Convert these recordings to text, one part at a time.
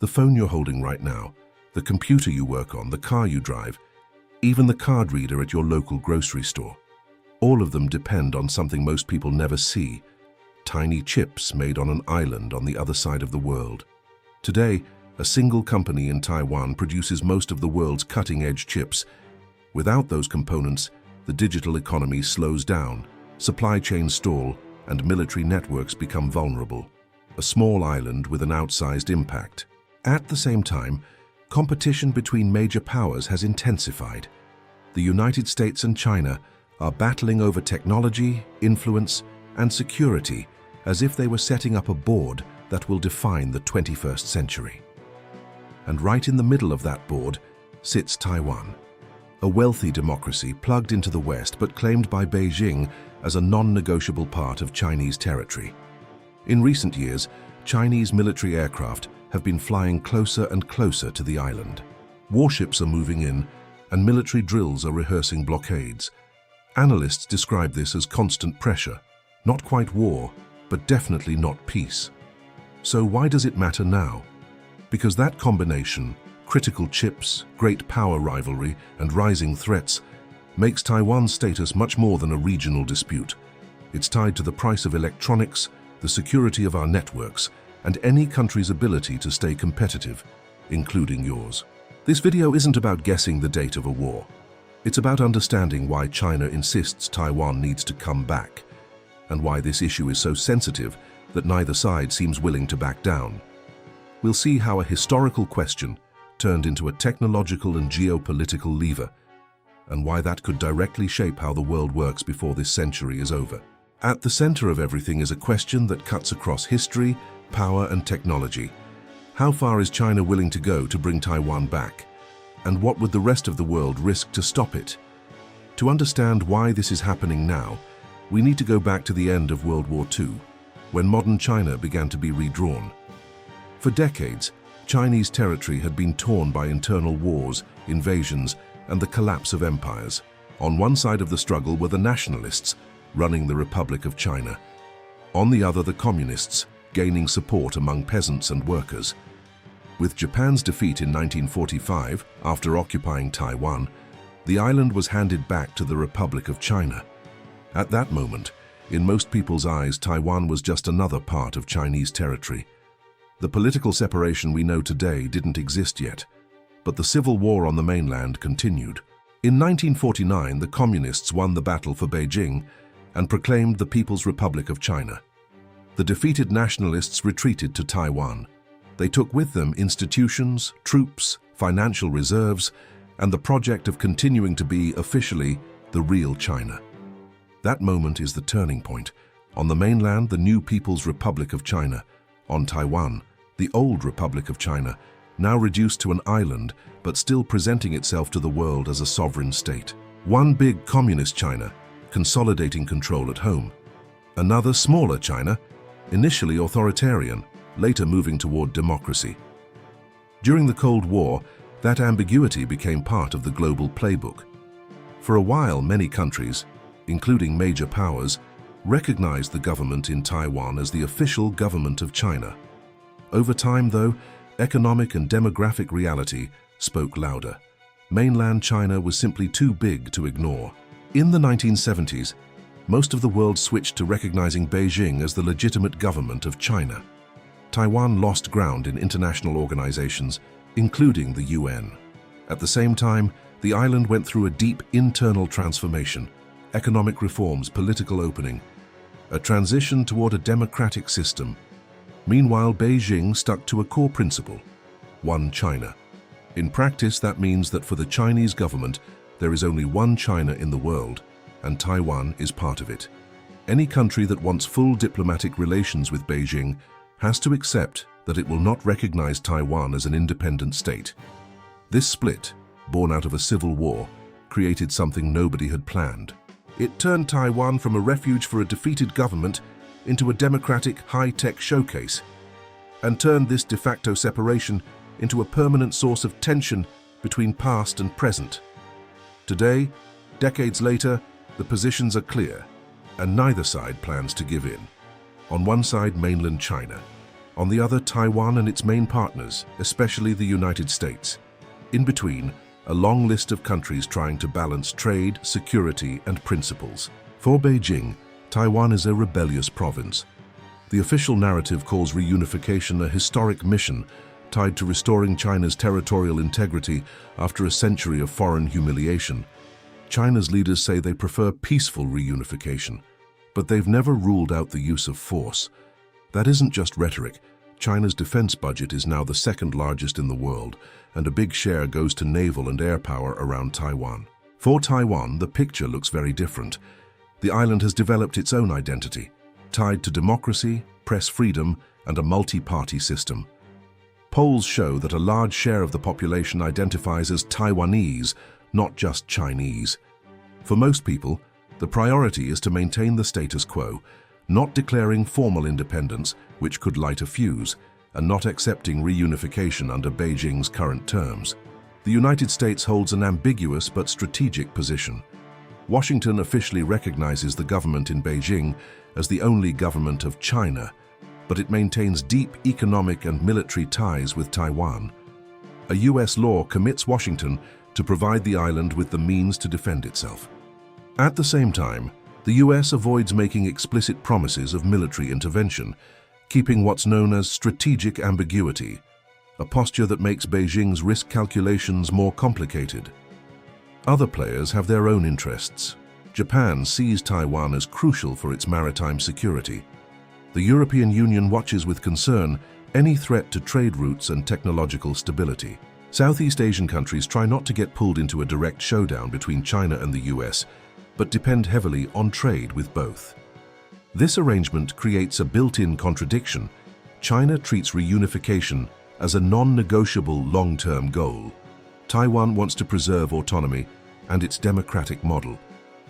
The phone you're holding right now, the computer you work on, the car you drive, even the card reader at your local grocery store. All of them depend on something most people never see: tiny chips made on an island on the other side of the world. Today, a single company in Taiwan produces most of the world's cutting-edge chips. Without those components, the digital economy slows down, supply chains stall, and military networks become vulnerable. A small island with an outsized impact. At the same time, competition between major powers has intensified. The United States and China are battling over technology, influence, and security as if they were setting up a board that will define the 21st century. And right in the middle of that board sits Taiwan, a wealthy democracy plugged into the West but claimed by Beijing as a non-negotiable part of Chinese territory. In recent years, Chinese military aircraft have been flying closer and closer to the island. Warships are moving in, and military drills are rehearsing blockades. Analysts describe this as constant pressure, not quite war, but definitely not peace. So why does it matter now? Because that combination, critical chips, great power rivalry, and rising threats, makes Taiwan's status much more than a regional dispute. It's tied to the price of electronics, the security of our networks, and any country's ability to stay competitive, including yours. This video isn't about guessing the date of a war. It's about understanding why China insists Taiwan needs to come back, and why this issue is so sensitive that neither side seems willing to back down. We'll see how a historical question turned into a technological and geopolitical lever, and why that could directly shape how the world works before this century is over. At the center of everything is a question that cuts across history, power, and technology. How far is China willing to go to bring Taiwan back? And what would the rest of the world risk to stop it? To understand why this is happening now, we need to go back to the end of World War II, when modern China began to be redrawn. For decades, Chinese territory had been torn by internal wars, invasions, and the collapse of empires. On one side of the struggle were the nationalists, running the Republic of China. On the other, the communists, gaining support among peasants and workers. With Japan's defeat in 1945, after occupying Taiwan, the island was handed back to the Republic of China. At that moment, in most people's eyes, Taiwan was just another part of Chinese territory. The political separation we know today didn't exist yet, but the civil war on the mainland continued. In 1949, the communists won the battle for Beijing and proclaimed the People's Republic of China. The defeated nationalists retreated to Taiwan. They took with them institutions, troops, financial reserves, and the project of continuing to be, officially, the real China. That moment is the turning point. On the mainland, the new People's Republic of China. On Taiwan, the old Republic of China, now reduced to an island, but still presenting itself to the world as a sovereign state. One big communist China, consolidating control at home. Another smaller China, initially authoritarian, later moving toward democracy. During the Cold War, that ambiguity became part of the global playbook. For a while, many countries, including major powers, recognized the government in Taiwan as the official government of China. Over time, though, economic and demographic reality spoke louder. Mainland China was simply too big to ignore. In the 1970s, most of the world switched to recognizing Beijing as the legitimate government of China. Taiwan lost ground in international organizations, including the UN. At the same time, the island went through a deep internal transformation: economic reforms, political opening, a transition toward a democratic system. Meanwhile, Beijing stuck to a core principle: one China. In practice, that means that for the Chinese government, there is only one China in the world, and Taiwan is part of it. Any country that wants full diplomatic relations with Beijing has to accept that it will not recognize Taiwan as an independent state. This split, born out of a civil war, created something nobody had planned. It turned Taiwan from a refuge for a defeated government into a democratic, high-tech showcase, and turned this de facto separation into a permanent source of tension between past and present. Today, decades later, the positions are clear, and neither side plans to give in. On one side, mainland China. On the other, Taiwan and its main partners, especially the United States. In between, a long list of countries trying to balance trade, security, and principles. For Beijing, Taiwan is a rebellious province. The official narrative calls reunification a historic mission tied to restoring China's territorial integrity after a century of foreign humiliation. China's leaders say they prefer peaceful reunification, but they've never ruled out the use of force. That isn't just rhetoric. China's defense budget is now the second largest in the world, and a big share goes to naval and air power around Taiwan. For Taiwan, the picture looks very different. The island has developed its own identity, tied to democracy, press freedom, and a multi-party system. Polls show that a large share of the population identifies as Taiwanese, not just Chinese. For most people, the priority is to maintain the status quo, not declaring formal independence, which could light a fuse, and not accepting reunification under Beijing's current terms. The United States holds an ambiguous but strategic position. Washington officially recognizes the government in Beijing as the only government of China, but it maintains deep economic and military ties with Taiwan. A US law commits Washington to provide the island with the means to defend itself. At the same time, the US avoids making explicit promises of military intervention, keeping what's known as strategic ambiguity, a posture that makes Beijing's risk calculations more complicated. Other players have their own interests. Japan sees Taiwan as crucial for its maritime security. The European Union watches with concern any threat to trade routes and technological stability. Southeast Asian countries try not to get pulled into a direct showdown between China and the US, but depend heavily on trade with both. This arrangement creates a built-in contradiction. China treats reunification as a non-negotiable long-term goal. Taiwan wants to preserve autonomy and its democratic model.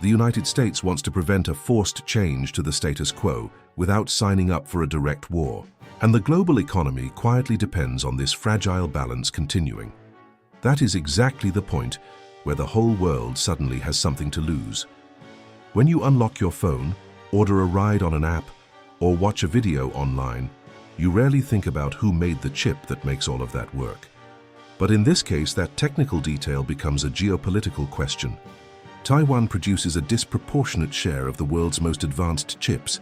The United States wants to prevent a forced change to the status quo without signing up for a direct war. And the global economy quietly depends on this fragile balance continuing. That is exactly the point where the whole world suddenly has something to lose. When you unlock your phone, order a ride on an app, or watch a video online, you rarely think about who made the chip that makes all of that work. But in this case, that technical detail becomes a geopolitical question. Taiwan produces a disproportionate share of the world's most advanced chips,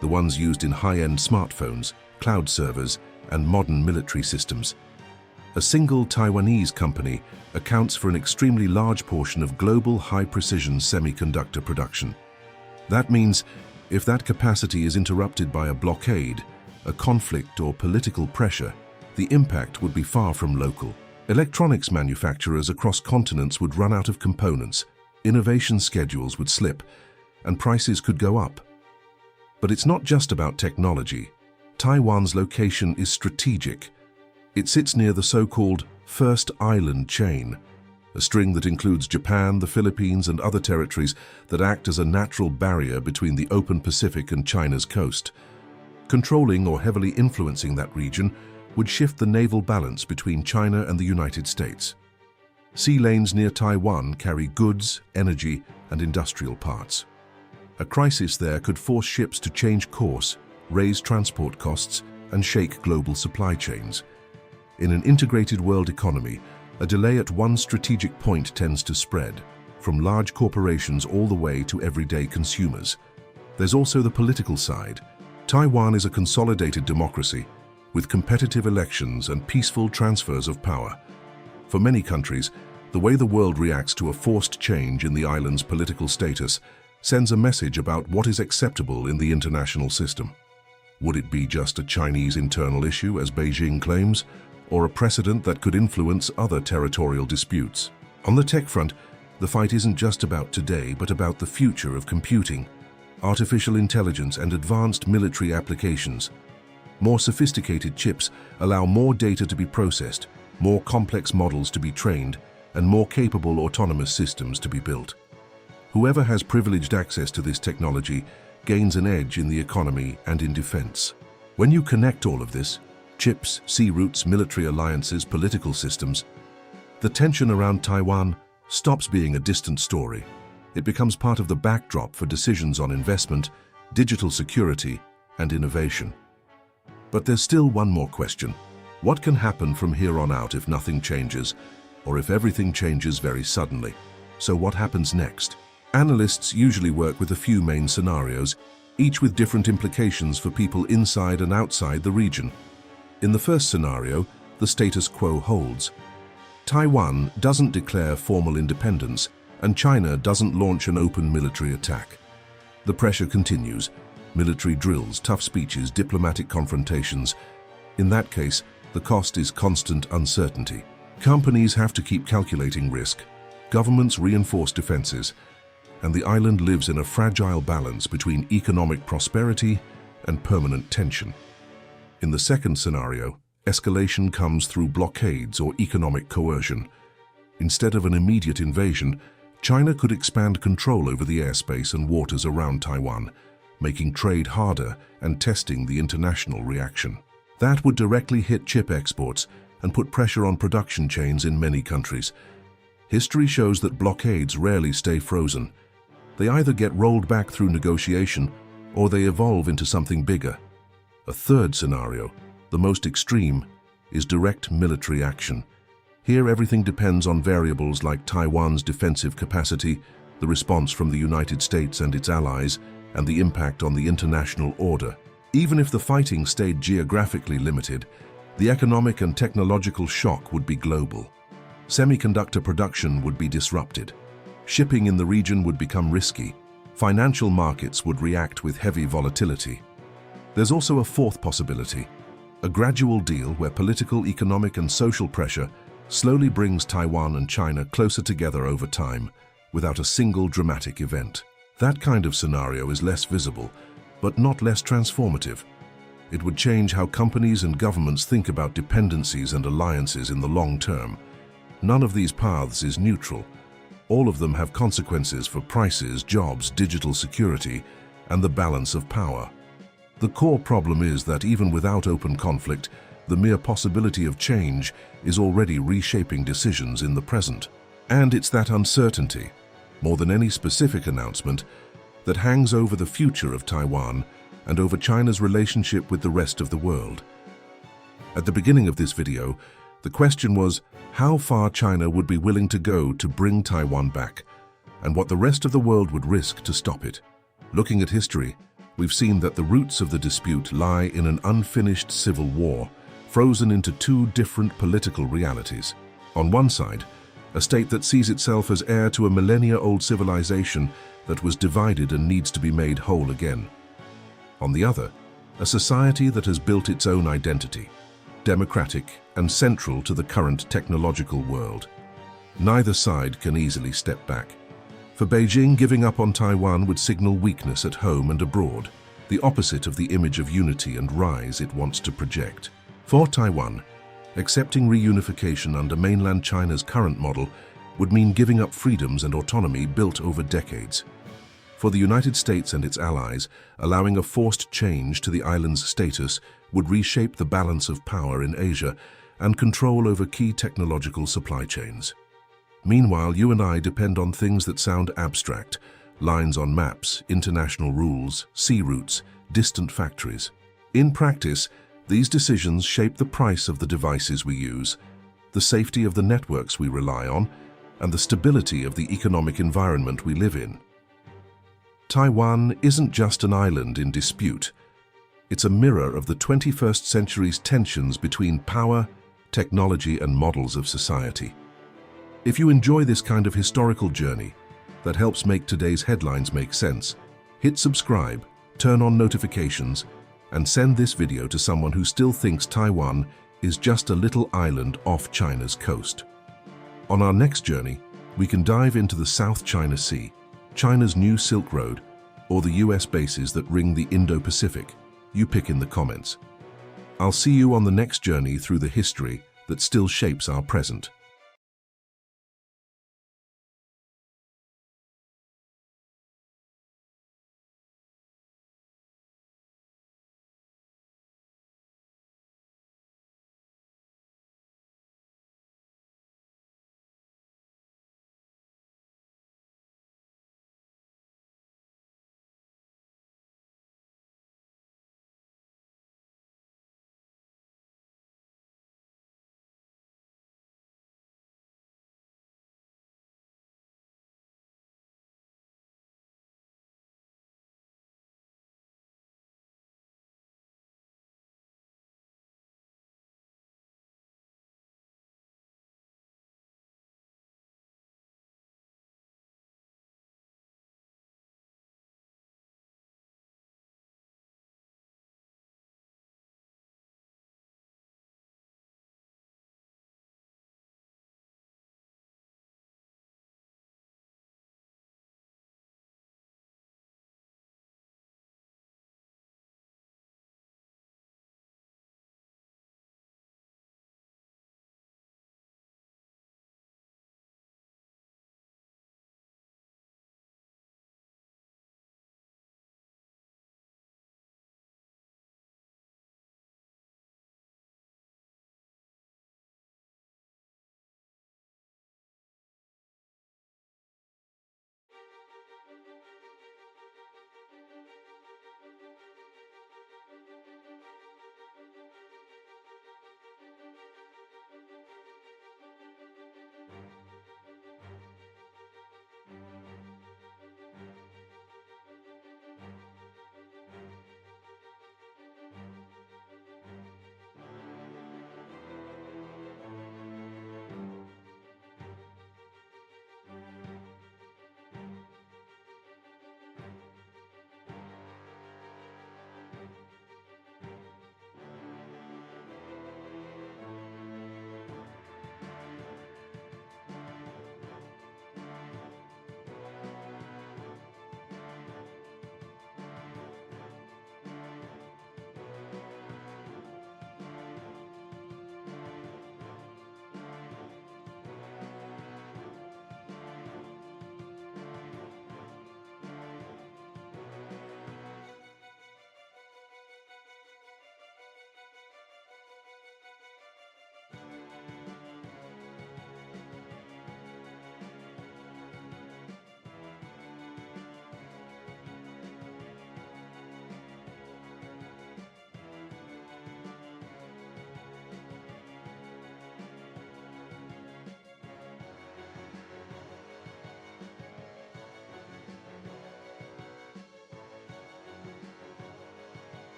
the ones used in high-end smartphones, cloud servers, and modern military systems. A single Taiwanese company accounts for an extremely large portion of global high-precision semiconductor production. That means if that capacity is interrupted by a blockade, a conflict, or political pressure, the impact would be far from local. Electronics manufacturers across continents would run out of components, innovation schedules would slip, and prices could go up. But it's not just about technology. Taiwan's location is strategic. It sits near the so-called First Island chain, a string that includes Japan, the Philippines, and other territories that act as a natural barrier between the open Pacific and China's coast. Controlling or heavily influencing that region would shift the naval balance between China and the United States. Sea lanes near Taiwan carry goods, energy, and industrial parts. A crisis there could force ships to change course, raise transport costs, and shake global supply chains. In an integrated world economy, a delay at one strategic point tends to spread, from large corporations all the way to everyday consumers. There's also the political side. Taiwan is a consolidated democracy, with competitive elections and peaceful transfers of power. For many countries, the way the world reacts to a forced change in the island's political status sends a message about what is acceptable in the international system. Would it be just a Chinese internal issue, as Beijing claims, or a precedent that could influence other territorial disputes? On the tech front, the fight isn't just about today, but about the future of computing, artificial intelligence, and advanced military applications. More sophisticated chips allow more data to be processed, more complex models to be trained, and more capable autonomous systems to be built. Whoever has privileged access to this technology gains an edge in the economy and in defense. When you connect all of this, chips, sea routes, military alliances, political systems, the tension around Taiwan stops being a distant story. It becomes part of the backdrop for decisions on investment, digital security, and innovation. But there's still one more question. What can happen from here on out if nothing changes, or if everything changes very suddenly? So what happens next? Analysts usually work with a few main scenarios, each with different implications for people inside and outside the region. In the first scenario, the status quo holds. Taiwan doesn't declare formal independence, and China doesn't launch an open military attack. The pressure continues. Military drills, tough speeches, diplomatic confrontations. In that case, the cost is constant uncertainty. Companies have to keep calculating risk. Governments reinforce defenses, and the island lives in a fragile balance between economic prosperity and permanent tension. In the second scenario, escalation comes through blockades or economic coercion. Instead of an immediate invasion, China could expand control over the airspace and waters around Taiwan, making trade harder and testing the international reaction. That would directly hit chip exports and put pressure on production chains in many countries. History shows that blockades rarely stay frozen. They either get rolled back through negotiation or they evolve into something bigger. A third scenario, the most extreme, is direct military action. Here everything depends on variables like Taiwan's defensive capacity, the response from the United States and its allies, and the impact on the international order. Even if the fighting stayed geographically limited, the economic and technological shock would be global. Semiconductor production would be disrupted. Shipping in the region would become risky. Financial markets would react with heavy volatility. There's also a fourth possibility, a gradual deal where political, economic, and social pressure slowly brings Taiwan and China closer together over time, without a single dramatic event. That kind of scenario is less visible, but not less transformative. It would change how companies and governments think about dependencies and alliances in the long term. None of these paths is neutral. All of them have consequences for prices, jobs, digital security, and the balance of power. The core problem is that even without open conflict, the mere possibility of change is already reshaping decisions in the present. And it's that uncertainty, more than any specific announcement, that hangs over the future of Taiwan and over China's relationship with the rest of the world. At the beginning of this video, the question was how far China would be willing to go to bring Taiwan back, and what the rest of the world would risk to stop it. Looking at history, we've seen that the roots of the dispute lie in an unfinished civil war, frozen into two different political realities. On one side, a state that sees itself as heir to a millennia-old civilization that was divided and needs to be made whole again. On the other, a society that has built its own identity, democratic and central to the current technological world. Neither side can easily step back. For Beijing, giving up on Taiwan would signal weakness at home and abroad, the opposite of the image of unity and rise it wants to project. For Taiwan, accepting reunification under mainland China's current model would mean giving up freedoms and autonomy built over decades. For the United States and its allies, allowing a forced change to the island's status would reshape the balance of power in Asia and control over key technological supply chains. Meanwhile, you and I depend on things that sound abstract: lines on maps, international rules, sea routes, distant factories. In practice, these decisions shape the price of the devices we use, the safety of the networks we rely on, and the stability of the economic environment we live in. Taiwan isn't just an island in dispute. It's a mirror of the 21st century's tensions between power, technology, and models of society. If you enjoy this kind of historical journey that helps make today's headlines make sense, hit subscribe, turn on notifications, and send this video to someone who still thinks Taiwan is just a little island off China's coast. On our next journey, we can dive into the South China Sea, China's new Silk Road, or the US bases that ring the Indo-Pacific. You pick in the comments. I'll see you on the next journey through the history that still shapes our present.